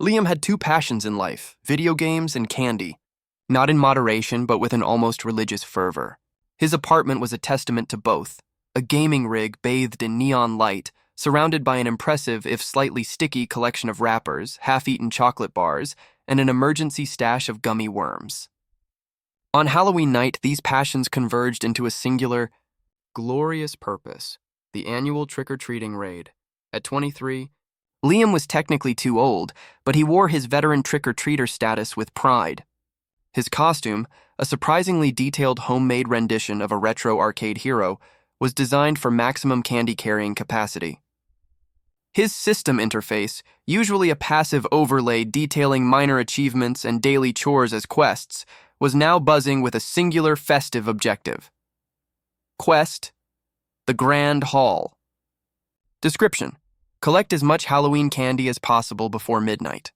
Liam had two passions in life, video games and candy. Not in moderation, but with an almost religious fervor. His apartment was a testament to both, a gaming rig bathed in neon light, surrounded by an impressive, if slightly sticky, collection of wrappers, half-eaten chocolate bars, and an emergency stash of gummy worms. On Halloween night, these passions converged into a singular, glorious purpose, the annual trick-or-treating raid. At 23, Liam was technically too old, but he wore his veteran trick-or-treater status with pride. His costume, a surprisingly detailed homemade rendition of a retro arcade hero, was designed for maximum candy-carrying capacity. His system interface, usually a passive overlay detailing minor achievements and daily chores as quests, was now buzzing with a singular festive objective. Quest: the Grand Hall. Description: collect as much Halloween candy as possible before midnight.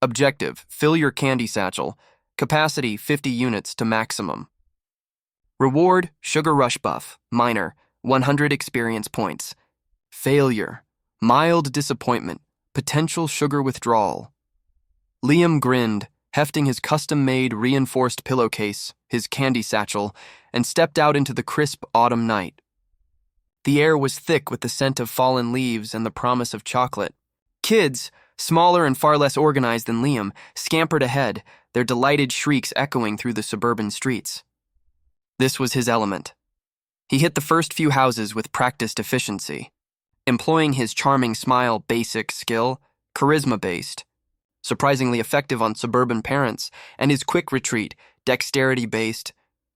Objective: fill your candy satchel. Capacity 50 units to maximum. Reward: Sugar Rush buff, minor, 100 experience points. Failure: mild disappointment, potential sugar withdrawal. Liam grinned, hefting his custom-made reinforced pillowcase, his candy satchel, and stepped out into the crisp autumn night. The air was thick with the scent of fallen leaves and the promise of chocolate. Kids, smaller and far less organized than Liam, scampered ahead, their delighted shrieks echoing through the suburban streets. This was his element. He hit the first few houses with practiced efficiency, employing his charming smile basic skill, charisma-based, surprisingly effective on suburban parents, and his quick retreat, dexterity-based,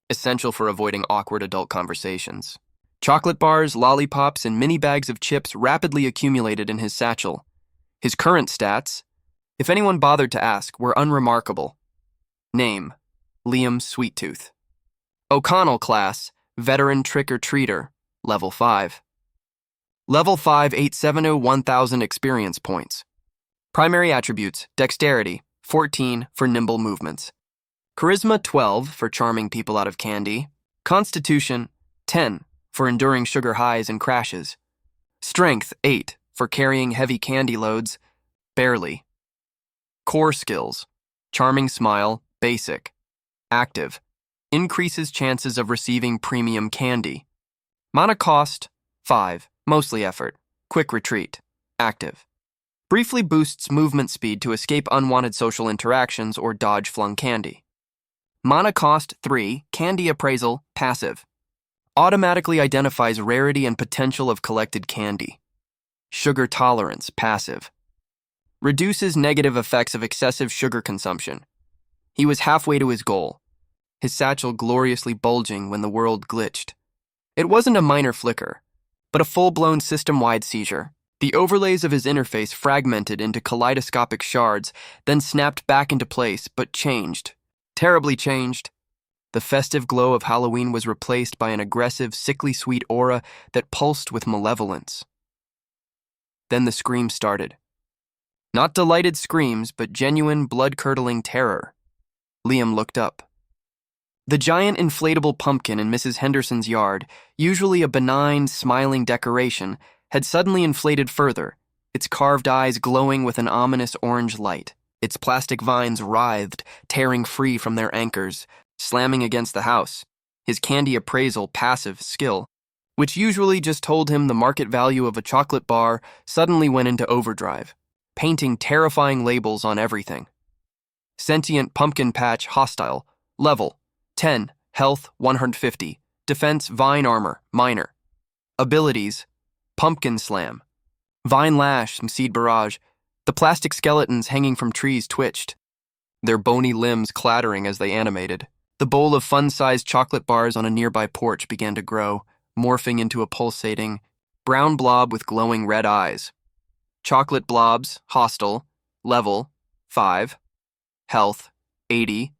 essential for avoiding awkward adult conversations. Chocolate bars, lollipops, and mini bags of chips rapidly accumulated in his satchel. His current stats, if anyone bothered to ask, were unremarkable. Name: Liam Sweettooth. O'Connell class, veteran trick-or-treater, level 5. Level 5 870 1000 experience points. Primary attributes: dexterity, 14 for nimble movements. Charisma, 12 for charming people out of candy. Constitution, 10 for enduring sugar highs and crashes. Strength, 8 for carrying heavy candy loads, barely. Core skills: charming smile, basic. Active: increases chances of receiving premium candy. Mana cost, 5, mostly effort. Quick retreat, active. Briefly boosts movement speed to escape unwanted social interactions or dodge flung candy. Mana cost, 3, candy appraisal, passive. Automatically identifies rarity and potential of collected candy. Sugar tolerance, passive. Reduces negative effects of excessive sugar consumption. He was halfway to his goal, his satchel gloriously bulging when the world glitched. It wasn't a minor flicker, but a full-blown system-wide seizure. The overlays of his interface fragmented into kaleidoscopic shards, then snapped back into place, but changed. Terribly changed. The festive glow of Halloween was replaced by an aggressive, sickly sweet aura that pulsed with malevolence. Then the screams started. Not delighted screams, but genuine, blood-curdling terror. Liam looked up. The giant inflatable pumpkin in Mrs. Henderson's yard, usually a benign, smiling decoration, had suddenly inflated further, its carved eyes glowing with an ominous orange light. Its plastic vines writhed, tearing free from their anchors, slamming against the house. His candy appraisal passive skill, which usually just told him the market value of a chocolate bar, suddenly went into overdrive, painting terrifying labels on everything. Sentient pumpkin patch hostile, level 10, health 150, defense vine armor, minor. Abilities: pumpkin slam, vine lash, seed barrage. The plastic skeletons hanging from trees twitched, their bony limbs clattering as they animated. The bowl of fun-sized chocolate bars on a nearby porch began to grow, morphing into a pulsating, brown blob with glowing red eyes. Chocolate blobs, hostile, level 5, health 80,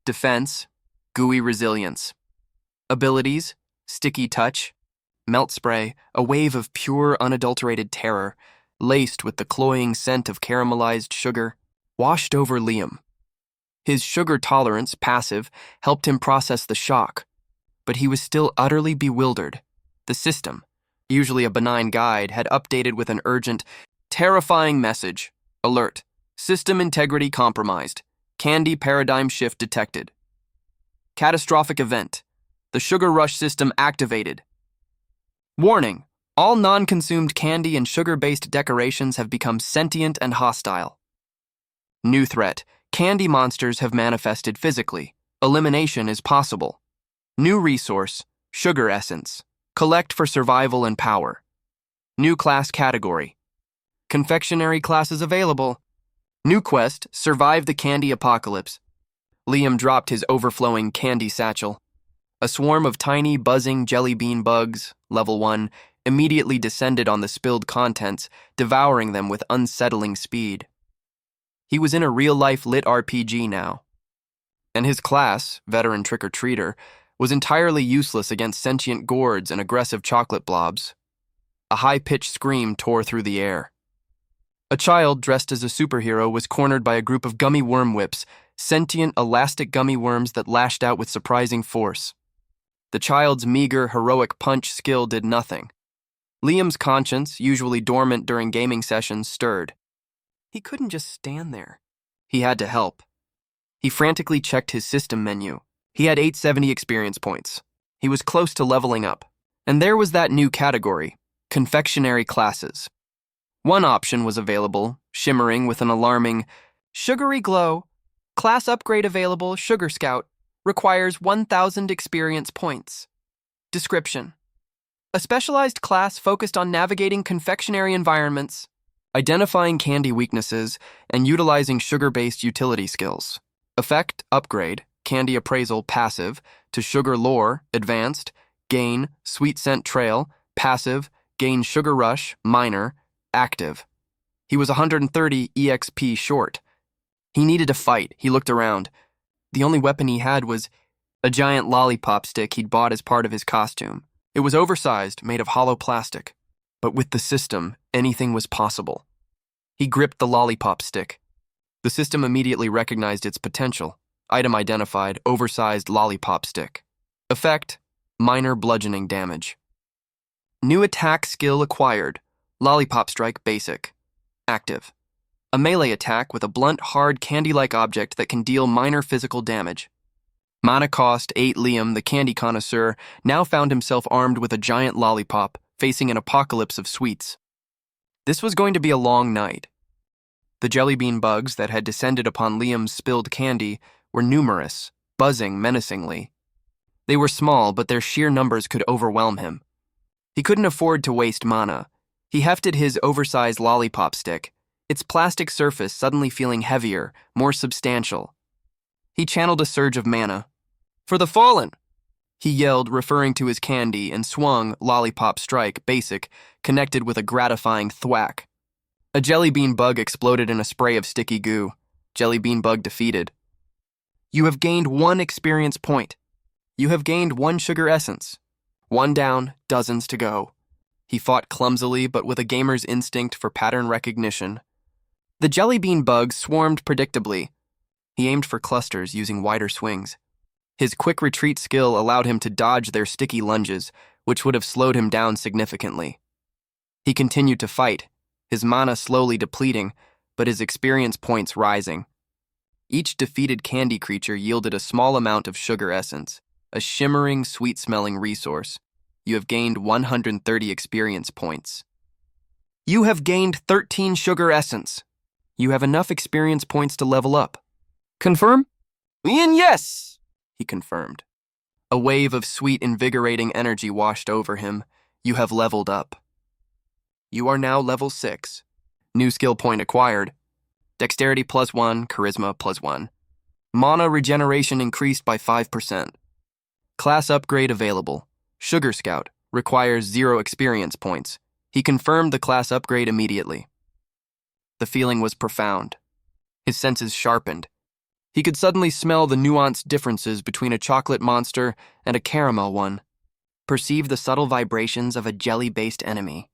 defense, gooey resilience. Abilities: sticky touch, melt spray, a wave of pure, unadulterated terror, laced with the cloying scent of caramelized sugar, washed over Liam. His sugar tolerance, passive, helped him process the shock, but he was still utterly bewildered. The system, usually a benign guide, had updated with an urgent, terrifying message. Alert. System integrity compromised. Candy paradigm shift detected. Catastrophic event. The sugar rush system activated. Warning. All non-consumed candy and sugar-based decorations have become sentient and hostile. New threat. Candy monsters have manifested physically. Elimination is possible. New resource. Sugar essence. Collect for survival and power. New class category. Confectionary classes available. New quest. Survive the candy apocalypse. Liam dropped his overflowing candy satchel. A swarm of tiny, buzzing jelly bean bugs, level 1, immediately descended on the spilled contents, devouring them with unsettling speed. He was in a real-life LitRPG now. And his class, veteran trick-or-treater, was entirely useless against sentient gourds and aggressive chocolate blobs. A high-pitched scream tore through the air. A child dressed as a superhero was cornered by a group of gummy worm whips, sentient, elastic gummy worms that lashed out with surprising force. The child's meager, heroic punch skill did nothing. Liam's conscience, usually dormant during gaming sessions, stirred. He couldn't just stand there. He had to help. He frantically checked his system menu. He had 870 experience points. He was close to leveling up. And there was that new category, confectionary classes. One option was available, shimmering with an alarming, sugary glow. Class upgrade available, Sugar Scout. Requires 1,000 experience points. Description. A specialized class focused on navigating confectionary environments, identifying candy weaknesses, and utilizing sugar-based utility skills. Effect, upgrade, candy appraisal, passive, to sugar lore, advanced, gain, sweet scent trail, passive, gain sugar rush, minor, active. He was 130 EXP short. He needed to fight. He looked around. The only weapon he had was a giant lollipop stick he'd bought as part of his costume. It was oversized, made of hollow plastic. But with the system, anything was possible. He gripped the lollipop stick. The system immediately recognized its potential. Item identified, oversized lollipop stick. Effect, minor bludgeoning damage. New attack skill acquired, lollipop strike basic. Active. A melee attack with a blunt, hard, candy-like object that can deal minor physical damage. Mana cost 8. Liam, the candy connoisseur, now found himself armed with a giant lollipop, facing an apocalypse of sweets. This was going to be a long night. The jelly bean bugs that had descended upon Liam's spilled candy were numerous, buzzing menacingly. They were small, but their sheer numbers could overwhelm him. He couldn't afford to waste mana. He hefted his oversized lollipop stick, its plastic surface suddenly feeling heavier, more substantial. He channeled a surge of mana. "For the fallen!" he yelled, referring to his candy, and swung lollipop strike, basic, connected with a gratifying thwack. A jelly bean bug exploded in a spray of sticky goo. Jelly bean bug defeated. You have gained 1 experience point. You have gained 1 sugar essence. 1 down, dozens to go. He fought clumsily, but with a gamer's instinct for pattern recognition. The jelly bean bugs swarmed predictably. He aimed for clusters using wider swings. His quick retreat skill allowed him to dodge their sticky lunges, which would have slowed him down significantly. He continued to fight, his mana slowly depleting, but his experience points rising. Each defeated candy creature yielded a small amount of sugar essence, a shimmering, sweet-smelling resource. You have gained 130 experience points. You have gained 13 sugar essence. You have enough experience points to level up. Confirm? Ian, yes, he confirmed. A wave of sweet, invigorating energy washed over him. You have leveled up. You are now level 6. New skill point acquired. Dexterity +1, charisma +1. Mana regeneration increased by 5%. Class upgrade available. Sugar Scout, requires 0 experience points. He confirmed the class upgrade immediately. The feeling was profound. His senses sharpened. He could suddenly smell the nuanced differences between a chocolate monster and a caramel one. Perceive the subtle vibrations of a jelly-based enemy.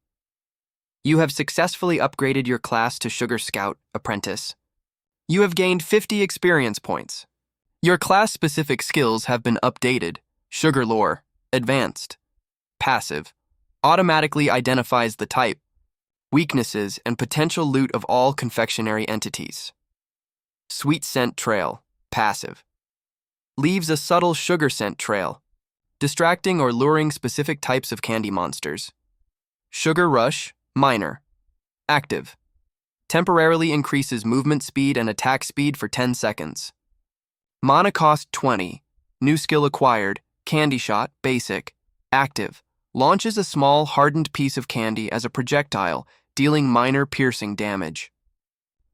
You have successfully upgraded your class to Sugar Scout, Apprentice. You have gained 50 experience points. Your class-specific skills have been updated. Sugar Lore, Advanced. Passive, automatically identifies the type, weaknesses, and potential loot of all confectionary entities. Sweet scent trail, passive. Leaves a subtle sugar scent trail, distracting or luring specific types of candy monsters. Sugar rush, minor. Active. Temporarily increases movement speed and attack speed for 10 seconds. Mana cost 20. New skill acquired, candy shot, basic. Active. Launches a small, hardened piece of candy as a projectile, dealing minor piercing damage.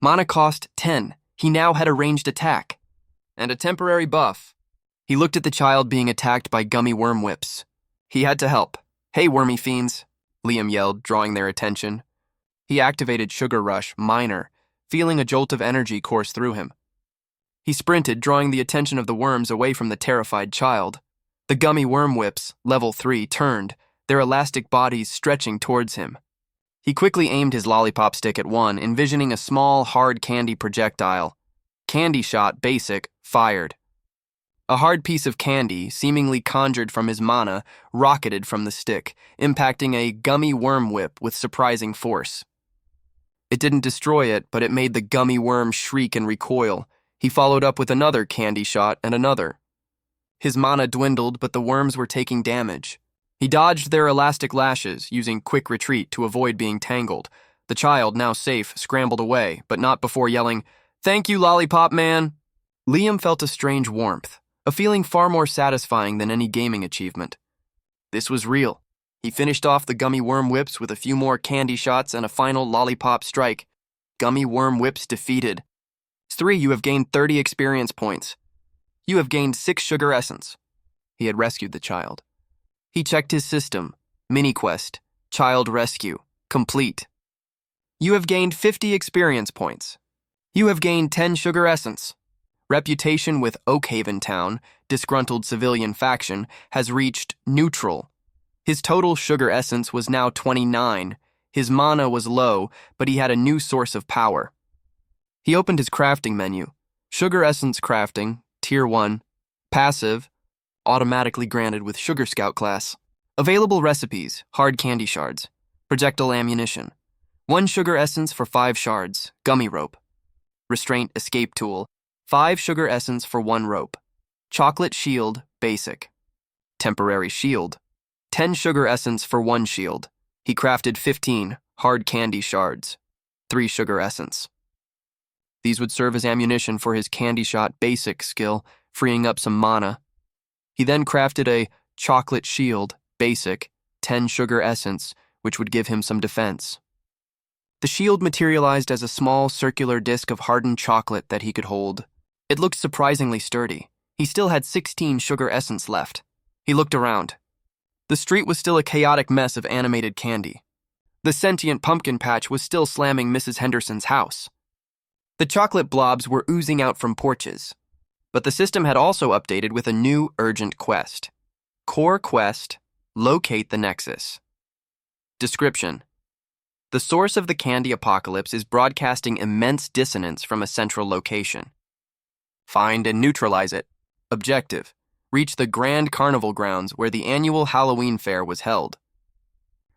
Mana cost 10. He now had a ranged attack. And a temporary buff. He looked at the child being attacked by gummy worm whips. He had to help. "Hey, wormy fiends," Liam yelled, drawing their attention. He activated Sugar Rush, minor, feeling a jolt of energy course through him. He sprinted, drawing the attention of the worms away from the terrified child. The gummy worm whips, level 3, turned, their elastic bodies stretching towards him. He quickly aimed his lollipop stick at one, envisioning a small, hard candy projectile. Candy shot, basic, fired. A hard piece of candy, seemingly conjured from his mana, rocketed from the stick, impacting a gummy worm whip with surprising force. It didn't destroy it, but it made the gummy worm shriek and recoil. He followed up with another candy shot and another. His mana dwindled, but the worms were taking damage. He dodged their elastic lashes, using quick retreat to avoid being tangled. The child, now safe, scrambled away, but not before yelling, "Thank you, Lollipop Man!" Liam felt a strange warmth, a feeling far more satisfying than any gaming achievement. This was real. He finished off the gummy worm whips with a few more candy shots and a final lollipop strike. Gummy worm whips defeated. 3. You have gained 30 experience points. You have gained 6 sugar essence. He had rescued the child. He checked his system. Mini quest. Child rescue. Complete. You have gained 50 experience points. You have gained 10 sugar essence. Reputation with Oakhaven Town, disgruntled civilian faction, has reached neutral. His total sugar essence was now 29. His mana was low, but he had a new source of power. He opened his crafting menu. Sugar essence crafting, tier 1, passive, automatically granted with Sugar Scout class. Available recipes, hard candy shards, projectile ammunition, 1 sugar essence for 5 shards, gummy rope, restraint escape tool, 5 sugar essence for 1 rope, chocolate shield, basic, temporary shield, 10 sugar essence for 1 shield. He crafted 15 hard candy shards, 3 sugar essence. These would serve as ammunition for his candy shot basic skill, freeing up some mana. He then crafted a chocolate shield, basic, 10 sugar essence, which would give him some defense. The shield materialized as a small circular disc of hardened chocolate that he could hold. It looked surprisingly sturdy. He still had 16 sugar essence left. He looked around. The street was still a chaotic mess of animated candy. The sentient pumpkin patch was still slamming Mrs. Henderson's house. The chocolate blobs were oozing out from porches. But the system had also updated with a new urgent quest. Core quest, locate the Nexus. Description: the source of the candy apocalypse is broadcasting immense dissonance from a central location. Find and neutralize it. Objective: reach the Grand Carnival Grounds where the annual Halloween fair was held.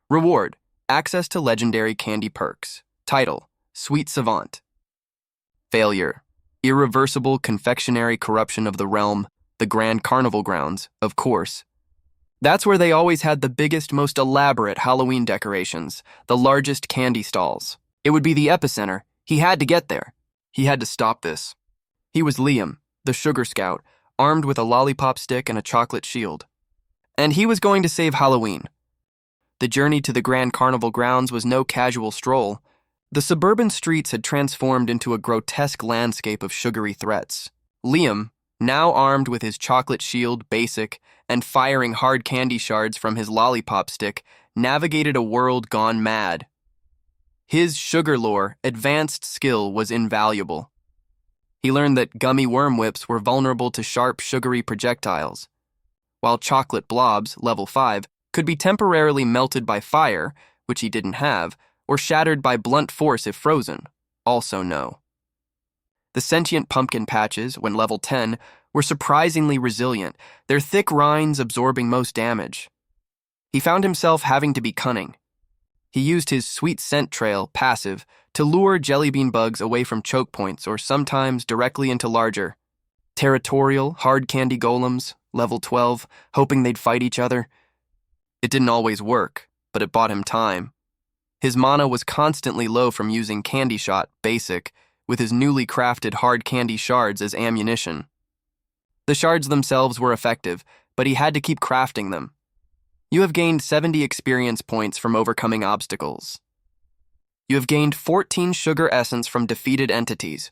Reward: access to legendary candy perks. Title: Sweet Savant. Failure: irreversible confectionary corruption of the realm, the Grand Carnival Grounds, of course. That's where they always had the biggest, most elaborate Halloween decorations, the largest candy stalls. It would be the epicenter. He had to get there. He had to stop this. He was Liam, the Sugar Scout, armed with a lollipop stick and a chocolate shield. And he was going to save Halloween. The journey to the Grand Carnival Grounds was no casual stroll. The suburban streets had transformed into a grotesque landscape of sugary threats. Liam, now armed with his chocolate shield, basic, and firing hard candy shards from his lollipop stick, navigated a world gone mad. His sugar lore, advanced skill was invaluable. He learned that gummy worm whips were vulnerable to sharp, sugary projectiles, while chocolate blobs, level 5, could be temporarily melted by fire, which he didn't have, or shattered by blunt force if frozen, also no. The sentient pumpkin patches, when level 10, were surprisingly resilient, their thick rinds absorbing most damage. He found himself having to be cunning. He used his sweet scent trail, passive, to lure jellybean bugs away from choke points or sometimes directly into larger, territorial, hard candy golems, level 12, hoping they'd fight each other. It didn't always work, but it bought him time. His mana was constantly low from using Candy Shot, basic, with his newly crafted hard candy shards as ammunition. The shards themselves were effective, but he had to keep crafting them. You have gained 70 experience points from overcoming obstacles. You have gained 14 sugar essence from defeated entities.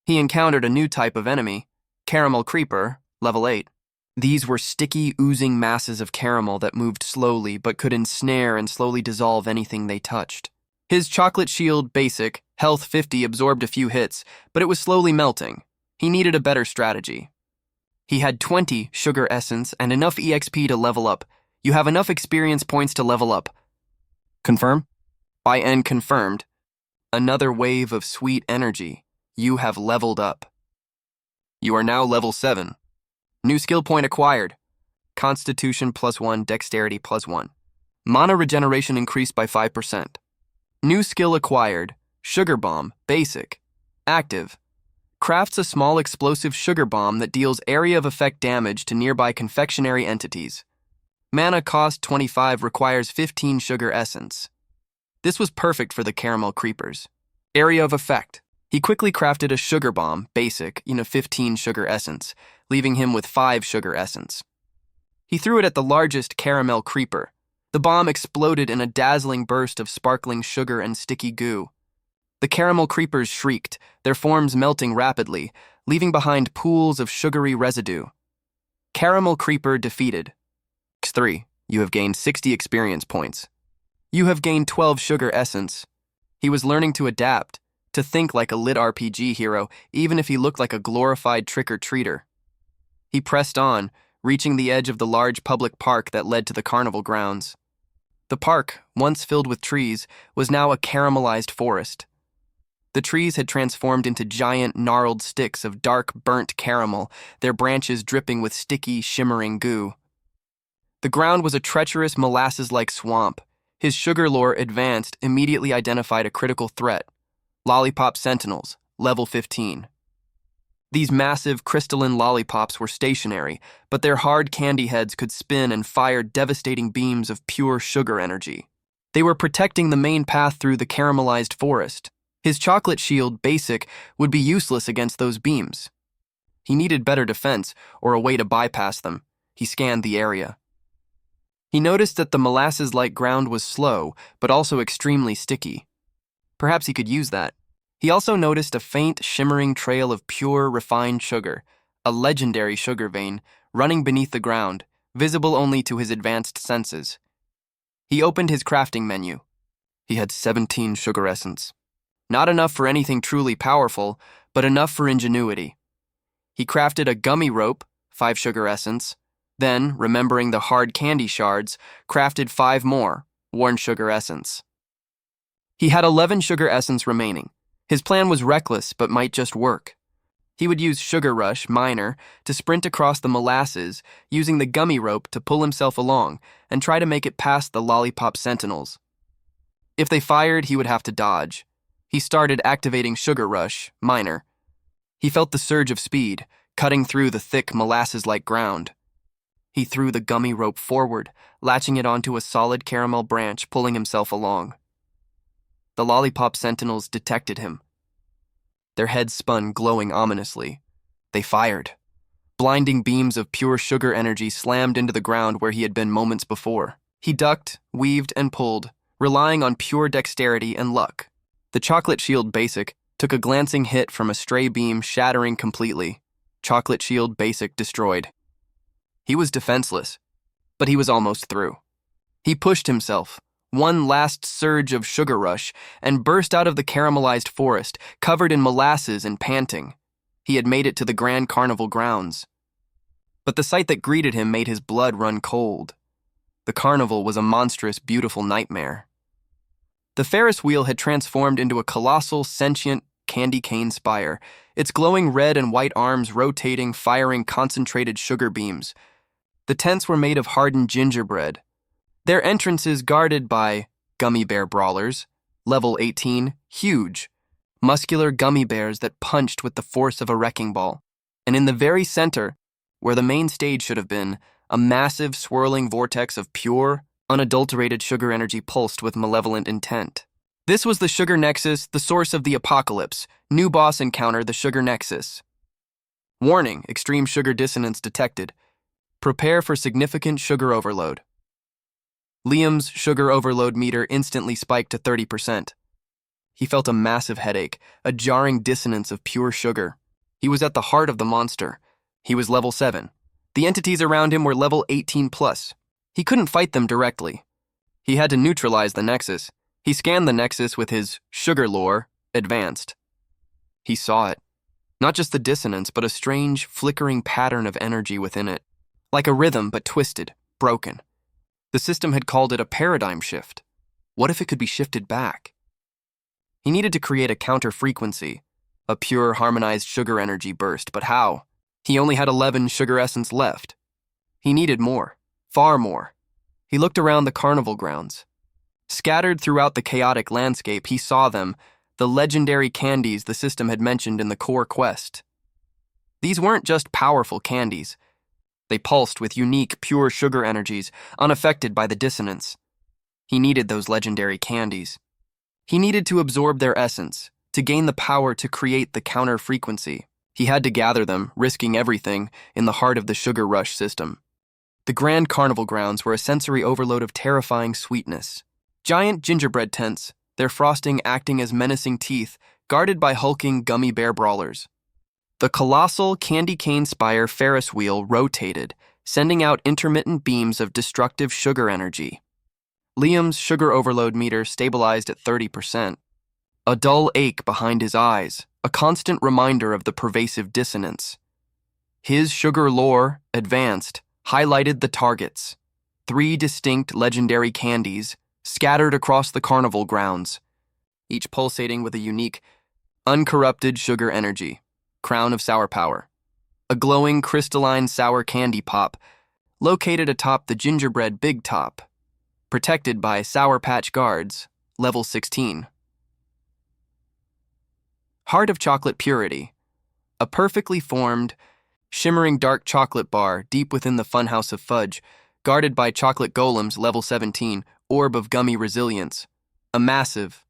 He encountered a new type of enemy, Caramel Creeper, level 8. These were sticky, oozing masses of caramel that moved slowly but could ensnare and slowly dissolve anything they touched. His Chocolate Shield basic, health 50, absorbed a few hits, but it was slowly melting. He needed a better strategy. He had 20 sugar essence and enough EXP to level up. You have enough experience points to level up. Confirm? IN confirmed. Another wave of sweet energy. You have leveled up. You are now level 7. New skill point acquired. Constitution +1, Dexterity +1. Mana regeneration increased by 5%. New skill acquired. Sugar Bomb, basic. Active. Crafts a small explosive sugar bomb that deals area of effect damage to nearby confectionary entities. Mana cost 25, requires 15 sugar essence. This was perfect for the caramel creepers. Area of effect. He quickly crafted a sugar bomb, basic, 15 sugar essence, leaving him with 5 sugar essence. He threw it at the largest caramel creeper. The bomb exploded in a dazzling burst of sparkling sugar and sticky goo. The caramel creepers shrieked, their forms melting rapidly, leaving behind pools of sugary residue. Caramel creeper defeated. X3. You have gained 60 experience points. You have gained 12 sugar essence. He was learning to adapt, to think like a LitRPG hero, even if he looked like a glorified trick-or-treater. He pressed on, reaching the edge of the large public park that led to the carnival grounds. The park, once filled with trees, was now a caramelized forest. The trees had transformed into giant, gnarled sticks of dark, burnt caramel, their branches dripping with sticky, shimmering goo. The ground was a treacherous, molasses-like swamp. His sugar lore advanced, immediately identified a critical threat. Lollipop sentinels, level 15. These massive, crystalline lollipops were stationary, but their hard candy heads could spin and fire devastating beams of pure sugar energy. They were protecting the main path through the caramelized forest. His Chocolate Shield, basic, would be useless against those beams. He needed better defense, or a way to bypass them. He scanned the area. He noticed that the molasses-like ground was slow, but also extremely sticky. Perhaps he could use that. He also noticed a faint, shimmering trail of pure, refined sugar, a legendary sugar vein, running beneath the ground, visible only to his advanced senses. He opened his crafting menu. He had 17 sugar essence. Not enough for anything truly powerful, but enough for ingenuity. He crafted a gummy rope, 5 sugar essence, then, remembering the hard candy shards, crafted 5 more, 1 sugar essence. He had 11 sugar essence remaining. His plan was reckless, but might just work. He would use Sugar Rush, minor, to sprint across the molasses, using the gummy rope to pull himself along and try to make it past the lollipop sentinels. If they fired, he would have to dodge. He started activating Sugar Rush, minor. He felt the surge of speed, cutting through the thick molasses-like ground. He threw the gummy rope forward, latching it onto a solid caramel branch, pulling himself along. The lollipop sentinels detected him. Their heads spun, glowing ominously. They fired. Blinding beams of pure sugar energy slammed into the ground where he had been moments before. He ducked, weaved, and pulled, relying on pure dexterity and luck. The Chocolate Shield basic took a glancing hit from a stray beam, shattering completely. Chocolate Shield basic destroyed. He was defenseless, but he was almost through. He pushed himself, one last surge of Sugar Rush, and burst out of the caramelized forest, covered in molasses and panting. He had made it to the Grand Carnival Grounds. But the sight that greeted him made his blood run cold. The carnival was a monstrous, beautiful nightmare. The Ferris wheel had transformed into a colossal, sentient candy cane spire, its glowing red and white arms rotating, firing concentrated sugar beams. The tents were made of hardened gingerbread, their entrances guarded by gummy bear brawlers, level 18, huge, muscular gummy bears that punched with the force of a wrecking ball. And in the very center, where the main stage should have been, a massive swirling vortex of pure, unadulterated sugar energy pulsed with malevolent intent. This was the Sugar Nexus, the source of the apocalypse. New boss encounter, the Sugar Nexus. Warning, extreme sugar dissonance detected. Prepare for significant sugar overload. Liam's sugar overload meter instantly spiked to 30%. He felt a massive headache, a jarring dissonance of pure sugar. He was at the heart of the monster. He was level 7. The entities around him were level 18 plus. He couldn't fight them directly. He had to neutralize the Nexus. He scanned the Nexus with his sugar lore, advanced. He saw it. Not just the dissonance, but a strange, flickering pattern of energy within it. Like a rhythm, but twisted, broken. The system had called it a paradigm shift. What if it could be shifted back? He needed to create a counter-frequency, a pure, harmonized sugar energy burst, but how? He only had 11 sugar essence left. He needed more, far more. He looked around the carnival grounds. Scattered throughout the chaotic landscape, he saw them, the legendary candies the system had mentioned in the core quest. These weren't just powerful candies. They pulsed with unique, pure sugar energies, unaffected by the dissonance. He needed those legendary candies. He needed to absorb their essence, to gain the power to create the counter-frequency. He had to gather them, risking everything, in the heart of the sugar rush system. The Grand Carnival Grounds were a sensory overload of terrifying sweetness. Giant gingerbread tents, their frosting acting as menacing teeth, guarded by hulking gummy bear brawlers. The colossal candy cane spire Ferris wheel rotated, sending out intermittent beams of destructive sugar energy. Liam's sugar overload meter stabilized at 30%. A dull ache behind his eyes, a constant reminder of the pervasive dissonance. His sugar lore, advanced, highlighted the targets. 3 distinct legendary candies, scattered across the carnival grounds, each pulsating with a unique, uncorrupted sugar energy, crown of sour power. A glowing crystalline sour candy pop, located atop the gingerbread big top, protected by Sour Patch guards, level 16. Heart of chocolate purity, a perfectly formed, shimmering dark chocolate bar deep within the funhouse of fudge, guarded by chocolate golems, level 17, orb of gummy resilience, a massive,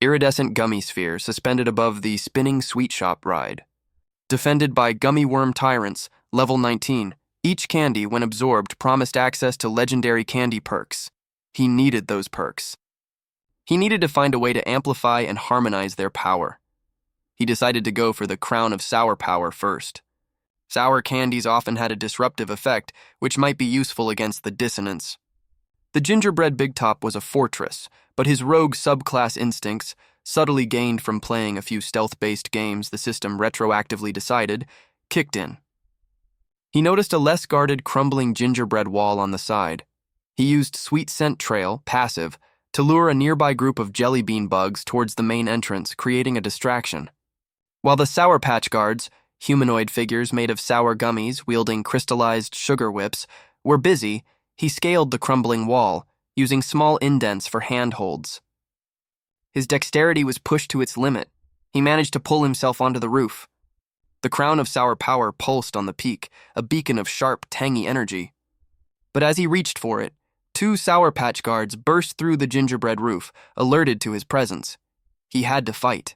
iridescent gummy sphere suspended above the spinning sweet shop ride. Defended by gummy worm tyrants, level 19, each candy, when absorbed, promised access to legendary candy perks. He needed those perks. He needed to find a way to amplify and harmonize their power. He decided to go for the crown of sour power first. Sour candies often had a disruptive effect, which might be useful against the dissonance. The gingerbread big top was a fortress, but his rogue subclass instincts, subtly gained from playing a few stealth-based games the system retroactively decided, kicked in. He noticed a less guarded, crumbling gingerbread wall on the side. He used Sweet Scent Trail, passive, to lure a nearby group of jelly bean bugs towards the main entrance, creating a distraction. While the Sour Patch guards, humanoid figures made of sour gummies wielding crystallized sugar whips, were busy, he scaled the crumbling wall, using small indents for handholds. His dexterity was pushed to its limit. He managed to pull himself onto the roof. The crown of sour power pulsed on the peak, a beacon of sharp, tangy energy. But as he reached for it, 2 Sour Patch guards burst through the gingerbread roof, alerted to his presence. He had to fight.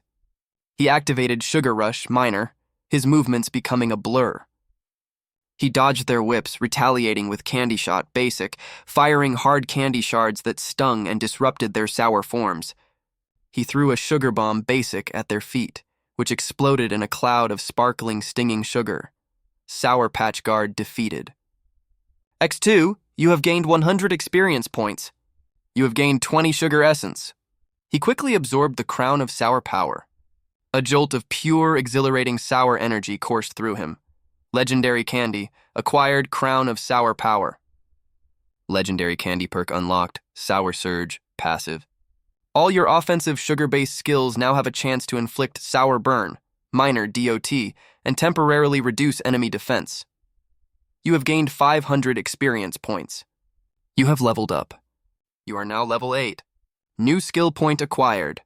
He activated Sugar Rush Minor, his movements becoming a blur. He dodged their whips, retaliating with Candy Shot Basic, firing hard candy shards that stung and disrupted their sour forms. He threw a Sugar Bomb Basic at their feet, which exploded in a cloud of sparkling, stinging sugar. Sour Patch Guard defeated. X2, you have gained 100 experience points. You have gained 20 sugar essence. He quickly absorbed the crown of sour power. A jolt of pure, exhilarating sour energy coursed through him. Legendary candy, acquired crown of sour power. Legendary candy perk unlocked, Sour Surge, passive. All your offensive sugar-based skills now have a chance to inflict Sour Burn, minor DOT, and temporarily reduce enemy defense. You have gained 500 experience points. You have leveled up. You are now level 8. New skill point acquired.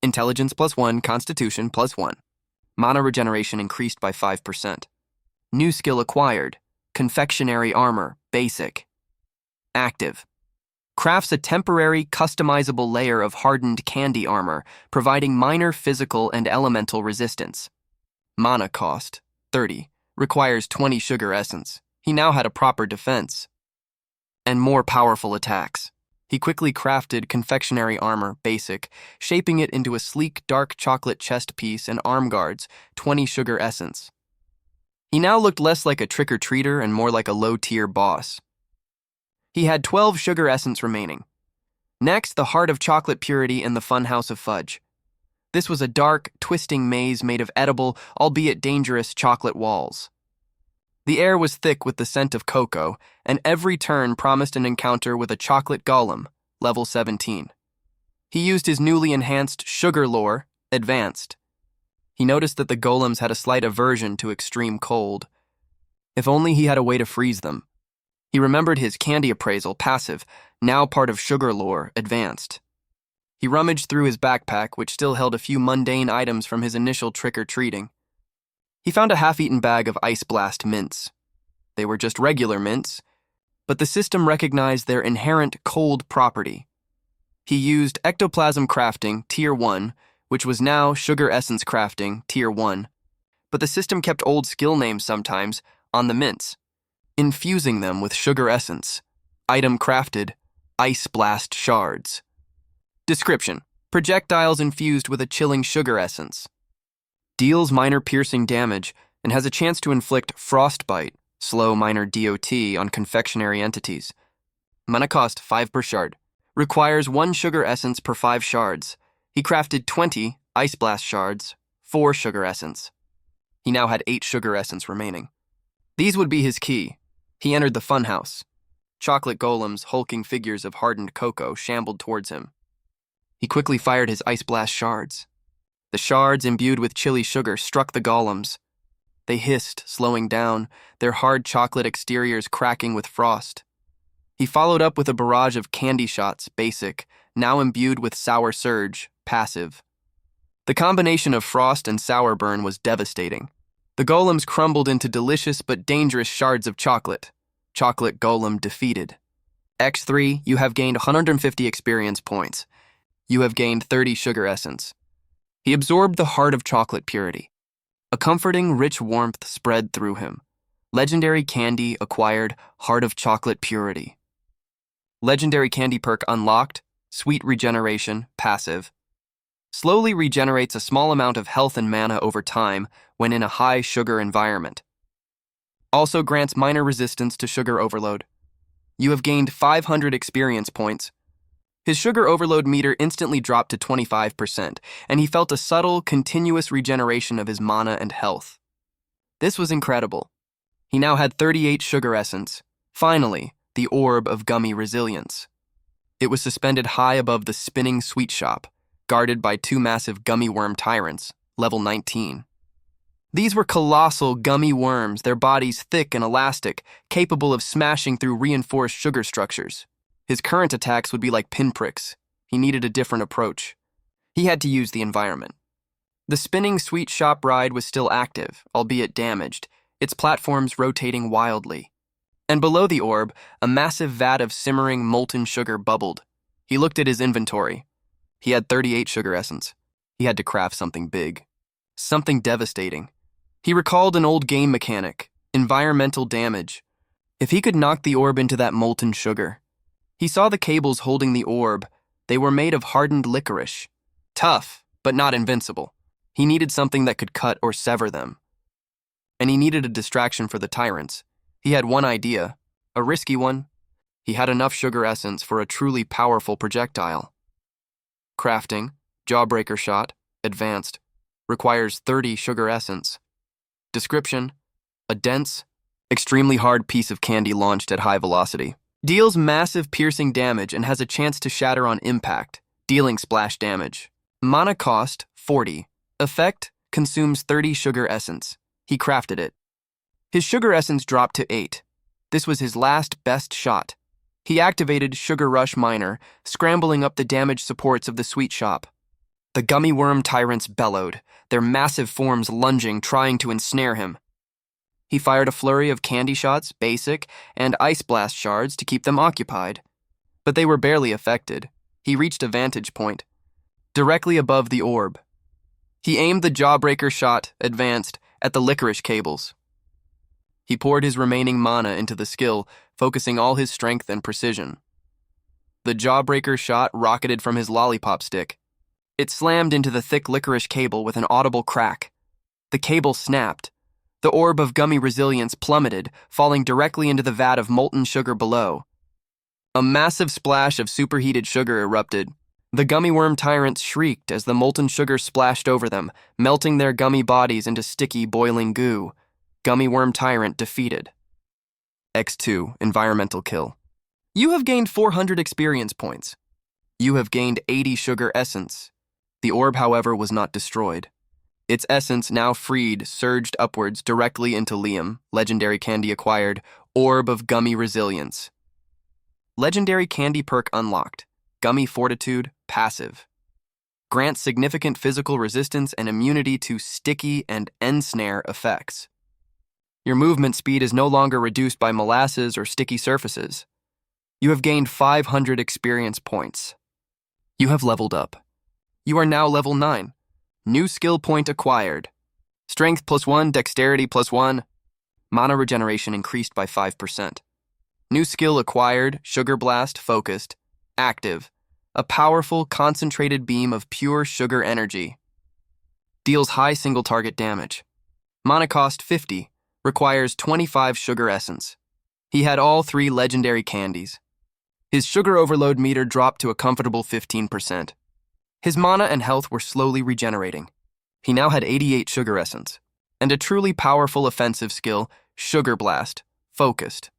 Intelligence +1, Constitution +1. Mana regeneration increased by 5%. New skill acquired. Confectionary armor, basic. Active. Crafts a temporary, customizable layer of hardened candy armor, providing minor physical and elemental resistance. Mana cost, 30. Requires 20 sugar essence. He now had a proper defense. And more powerful attacks. He quickly crafted confectionary armor, basic, shaping it into a sleek, dark chocolate chest piece and arm guards, 20 sugar essence. He now looked less like a trick-or-treater and more like a low-tier boss. He had 12 sugar essence remaining. Next, the Heart of Chocolate Purity and the Funhouse of Fudge. This was a dark, twisting maze made of edible, albeit dangerous, chocolate walls. The air was thick with the scent of cocoa, and every turn promised an encounter with a chocolate golem, level 17. He used his newly enhanced sugar lore, advanced. He noticed that the golems had a slight aversion to extreme cold. If only he had a way to freeze them. He remembered his candy appraisal, passive, now part of sugar lore, advanced. He rummaged through his backpack, which still held a few mundane items from his initial trick-or-treating. He found a half-eaten bag of Ice Blast mints. They were just regular mints, but the system recognized their inherent cold property. He used Ectoplasm Crafting, Tier 1, which was now Sugar Essence Crafting, Tier 1, but the system kept old skill names sometimes on the mints, infusing them with sugar essence. Item crafted, Ice Blast Shards. Description: projectiles infused with a chilling sugar essence. Deals minor piercing damage and has a chance to inflict frostbite, slow minor DOT on confectionary entities. Mana cost 5 per shard. Requires 1 sugar essence per 5 shards. He crafted 20 Ice Blast shards, 4 sugar essence. He now had 8 sugar essence remaining. These would be his key. He entered the funhouse. Chocolate golems, hulking figures of hardened cocoa, shambled towards him. He quickly fired his Ice Blast shards. The shards, imbued with chilly sugar, struck the golems. They hissed, slowing down, their hard chocolate exteriors cracking with frost. He followed up with a barrage of candy shots, basic, now imbued with sour surge, passive. The combination of frost and sour burn was devastating. The golems crumbled into delicious but dangerous shards of chocolate. Chocolate golem defeated. X3, you have gained 150 experience points. You have gained 30 sugar essence. He absorbed the Heart of Chocolate Purity. A comforting, rich warmth spread through him. Legendary candy acquired, Heart of Chocolate Purity. Legendary candy perk unlocked, Sweet Regeneration, passive. Slowly regenerates a small amount of health and mana over time when in a high sugar environment. Also grants minor resistance to sugar overload. You have gained 500 experience points. His sugar overload meter instantly dropped to 25%, and he felt a subtle, continuous regeneration of his mana and health. This was incredible. He now had 38 sugar essence. Finally, the orb of gummy resilience. It was suspended high above the spinning sweet shop, guarded by 2 massive gummy worm tyrants, level 19. These were colossal gummy worms, their bodies thick and elastic, capable of smashing through reinforced sugar structures. His current attacks would be like pinpricks. He needed a different approach. He had to use the environment. The spinning sweet shop ride was still active, albeit damaged, its platforms rotating wildly. And below the orb, a massive vat of simmering molten sugar bubbled. He looked at his inventory. He had 38 sugar essence. He had to craft something big. Something devastating. He recalled an old game mechanic, environmental damage. If he could knock the orb into that molten sugar. He saw the cables holding the orb. They were made of hardened licorice. Tough, but not invincible. He needed something that could cut or sever them. And he needed a distraction for the tyrants. He had one idea, a risky one. He had enough sugar essence for a truly powerful projectile. Crafting, Jawbreaker Shot, advanced, requires 30 sugar essence. Description, a dense, extremely hard piece of candy launched at high velocity. Deals massive piercing damage and has a chance to shatter on impact, dealing splash damage. Mana cost, 40. Effect, consumes 30 sugar essence. He crafted it. His sugar essence dropped to 8. This was his last best shot. He activated Sugar Rush Minor, scrambling up the damaged supports of the sweet shop. The gummy worm tyrants bellowed, their massive forms lunging, trying to ensnare him. He fired a flurry of candy shots, basic, and ice blast shards to keep them occupied. But they were barely affected. He reached a vantage point, directly above the orb. He aimed the jawbreaker shot, advanced, at the licorice cables. He poured his remaining mana into the skill, focusing all his strength and precision. The jawbreaker shot rocketed from his lollipop stick. It slammed into the thick licorice cable with an audible crack. The cable snapped. The orb of gummy resilience plummeted, falling directly into the vat of molten sugar below. A massive splash of superheated sugar erupted. The gummy worm tyrants shrieked as the molten sugar splashed over them, melting their gummy bodies into sticky, boiling goo. Gummy worm tyrant defeated. X2, environmental kill. You have gained 400 experience points. You have gained 80 sugar essence. The orb, however, was not destroyed. Its essence, now freed, surged upwards directly into Liam, legendary candy acquired, Orb of Gummy Resilience. Legendary candy perk unlocked. Gummy Fortitude, passive. Grants significant physical resistance and immunity to sticky and ensnare effects. Your movement speed is no longer reduced by molasses or sticky surfaces. You have gained 500 experience points. You have leveled up. You are now level 9. New skill point acquired. Strength +1, dexterity +1. Mana regeneration increased by 5%. New skill acquired, Sugar Blast, focused, active. A powerful, concentrated beam of pure sugar energy. Deals high single target damage. Mana cost 50, requires 25 sugar essence. He had all 3 legendary candies. His sugar overload meter dropped to a comfortable 15%. His mana and health were slowly regenerating. He now had 88 sugar essence, and a truly powerful offensive skill, Sugar Blast, focused.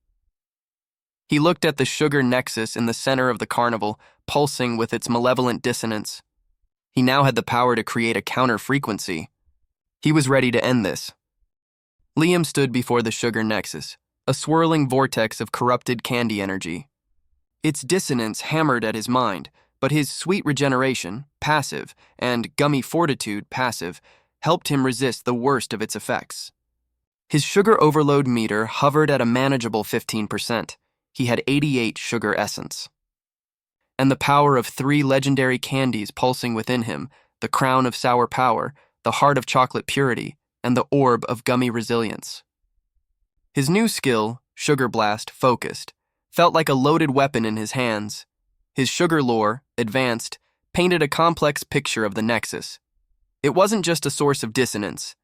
He looked at the sugar nexus in the center of the carnival, pulsing with its malevolent dissonance. He now had the power to create a counter-frequency. He was ready to end this. Liam stood before the sugar nexus, a swirling vortex of corrupted candy energy. Its dissonance hammered at his mind, but his sweet regeneration, passive, and gummy fortitude, passive, helped him resist the worst of its effects. His sugar overload meter hovered at a manageable 15%. He had 88 sugar essence. And the power of 3 legendary candies pulsing within him, the crown of sour power, the heart of chocolate purity, and the orb of gummy resilience. His new skill, Sugar Blast, focused, felt like a loaded weapon in his hands. His sugar lore, advanced, painted a complex picture of the Nexus. It wasn't just a source of dissonance.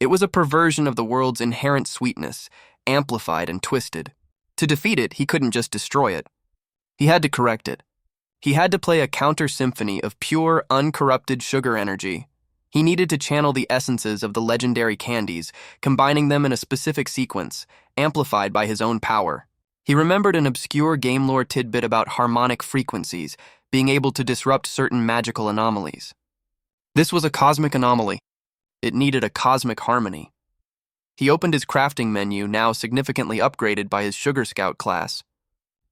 It was a perversion of the world's inherent sweetness, amplified and twisted. To defeat it, he couldn't just destroy it. He had to correct it. He had to play a counter-symphony of pure, uncorrupted sugar energy. He needed to channel the essences of the legendary candies, combining them in a specific sequence, amplified by his own power. He remembered an obscure game lore tidbit about harmonic frequencies, being able to disrupt certain magical anomalies. This was a cosmic anomaly. It needed a cosmic harmony. He opened his crafting menu, now significantly upgraded by his Sugar Scout class.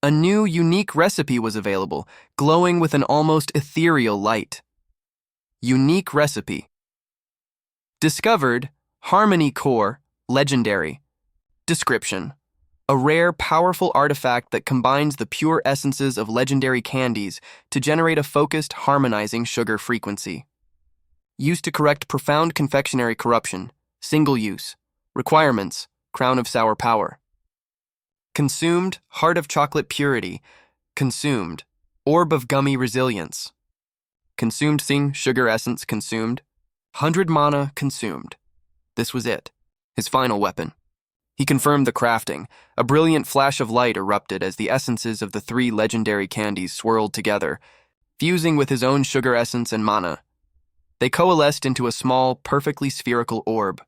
A new, unique recipe was available, glowing with an almost ethereal light. Unique recipe. Discovered, Harmony Core, legendary. Description. A rare, powerful artifact that combines the pure essences of legendary candies to generate a focused, harmonizing sugar frequency. Used to correct profound confectionary corruption, single use. Requirements, crown of sour power. Consumed, heart of chocolate purity. Consumed, orb of gummy resilience. Consumed thing, sugar essence consumed. 100 mana consumed. This was it, his final weapon. He confirmed the crafting. A brilliant flash of light erupted as the essences of the 3 legendary candies swirled together, fusing with his own sugar essence and mana. They coalesced into a small, perfectly spherical orb,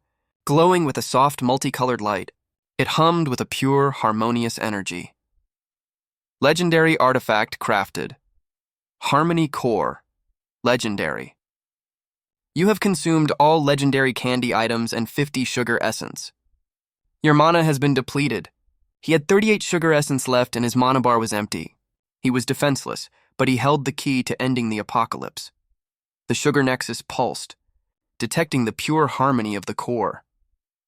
glowing with a soft, multicolored light. It hummed with a pure, harmonious energy. Legendary artifact crafted. Harmony Core. Legendary. You have consumed all legendary candy items and 50 sugar essence. Your mana has been depleted. He had 38 sugar essence left and his mana bar was empty. He was defenseless, but he held the key to ending the apocalypse. The sugar nexus pulsed, detecting the pure harmony of the core.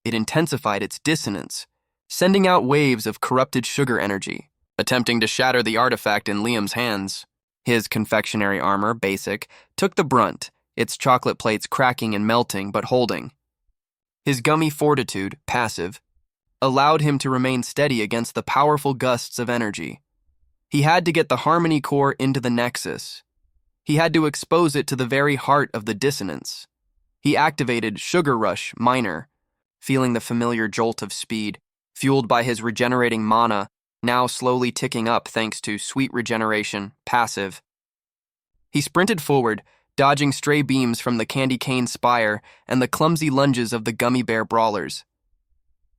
It intensified its dissonance, sending out waves of corrupted sugar energy, attempting to shatter the artifact in Liam's hands. His confectionary armor, basic, took the brunt, its chocolate plates cracking and melting but holding. His gummy fortitude, passive, allowed him to remain steady against the powerful gusts of energy. He had to get the harmony core into the nexus. He had to expose it to the very heart of the dissonance. He activated Sugar Rush Minor, feeling the familiar jolt of speed, fueled by his regenerating mana, now slowly ticking up thanks to sweet regeneration, passive. He sprinted forward, dodging stray beams from the candy cane spire and the clumsy lunges of the gummy bear brawlers.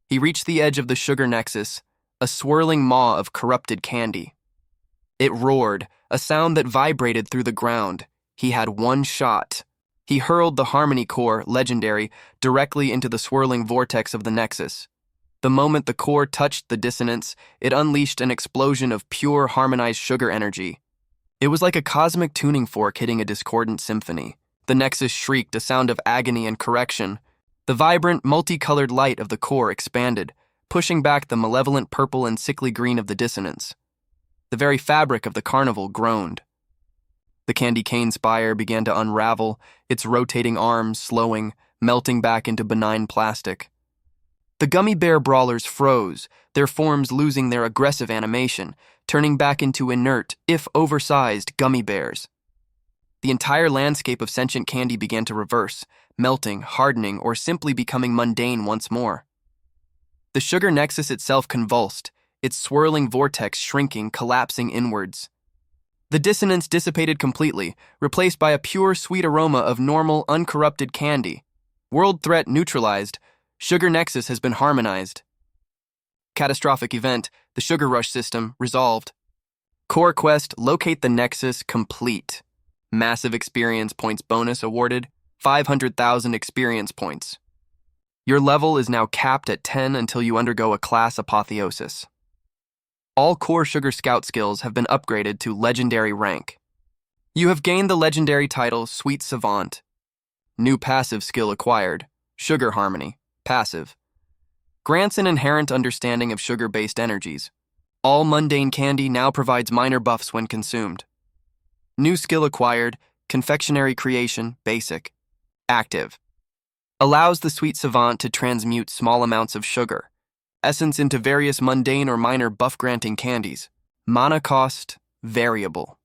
He reached the edge of the sugar nexus, a swirling maw of corrupted candy. It roared, a sound that vibrated through the ground. He had one shot. He hurled the harmony core, legendary, directly into the swirling vortex of the nexus. The moment the core touched the dissonance, it unleashed an explosion of pure, harmonized sugar energy. It was like a cosmic tuning fork hitting a discordant symphony. The nexus shrieked, a sound of agony and correction. The vibrant, multicolored light of the core expanded, pushing back the malevolent purple and sickly green of the dissonance. The very fabric of the carnival groaned. The candy cane spire began to unravel, its rotating arms slowing, melting back into benign plastic. The gummy bear brawlers froze, their forms losing their aggressive animation, turning back into inert, if oversized, gummy bears. The entire landscape of sentient candy began to reverse, melting, hardening, or simply becoming mundane once more. The sugar nexus itself convulsed, its swirling vortex shrinking, collapsing inwards. The dissonance dissipated completely, replaced by a pure, sweet aroma of normal, uncorrupted candy. World threat neutralized. Sugar nexus has been harmonized. Catastrophic event, the sugar rush system, resolved. Core quest, locate the nexus, complete. Massive experience points bonus awarded, 500,000 experience points. Your level is now capped at 10 until you undergo a class apotheosis. All core sugar scout skills have been upgraded to legendary rank. You have gained the legendary title Sweet Savant. New passive skill acquired, Sugar Harmony, passive. Grants an inherent understanding of sugar-based energies. All mundane candy now provides minor buffs when consumed. New skill acquired, Confectionary Creation, basic. Active. Allows the Sweet Savant to transmute small amounts of sugar, essence into various mundane or minor buff-granting candies. Mana cost, variable.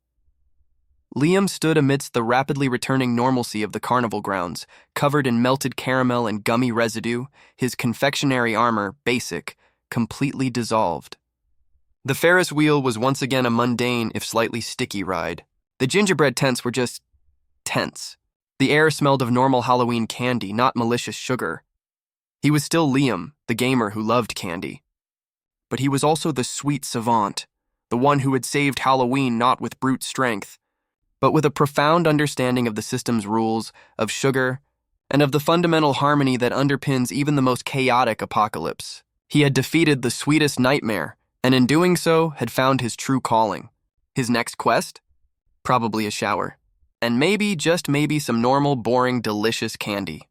Liam stood amidst the rapidly returning normalcy of the carnival grounds, covered in melted caramel and gummy residue, his confectionary armor, basic, completely dissolved. The Ferris wheel was once again a mundane, if slightly sticky ride. The gingerbread tents were just tents. The air smelled of normal Halloween candy, not malicious sugar. He was still Liam, the gamer who loved candy. But he was also the sweet savant, the one who had saved Halloween not with brute strength, but with a profound understanding of the system's rules, of sugar, and of the fundamental harmony that underpins even the most chaotic apocalypse. He had defeated the sweetest nightmare, and in doing so, had found his true calling. His next quest? Probably a shower. And maybe, just maybe, some normal, boring, delicious candy.